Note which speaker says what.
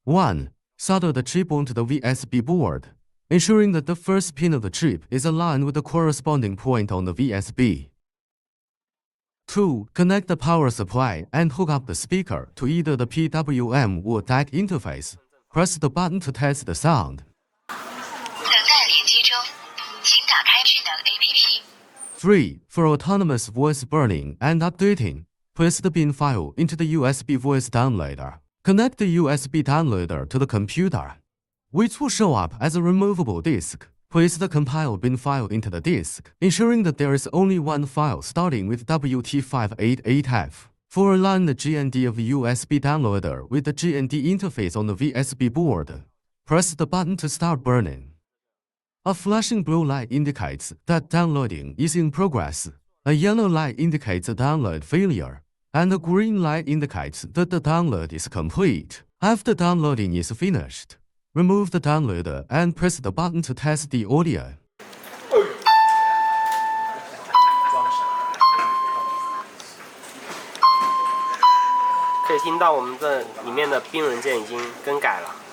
Speaker 1: 1. Solder the chip onto the VSB board, ensuring that the first pin of the chip is aligned with the corresponding point on the VSB. 2. Connect the power supply and hook up the speaker to either the PWM or DAC interface. Press the button to test the sound. 3. For autonomous voice burning and updating, place the bin file into the USB voice downloader. Connect the USB downloader to the computer, which will show up as a removable disk. Place the compile bin file into the disk, ensuring that there is only one file starting with WT588F. 4. Align the GND of the USB downloader with the GND interface on the VSB board. Press the button to start burning. A flashing blue light indicates that downloading is in progress. A yellow light indicates a download failure, and a green light indicates that the download is complete. After downloading is finished, remove the downloader and press the button to test the audio.
Speaker 2: 可以听到我们这里面的bin文件已经更改了。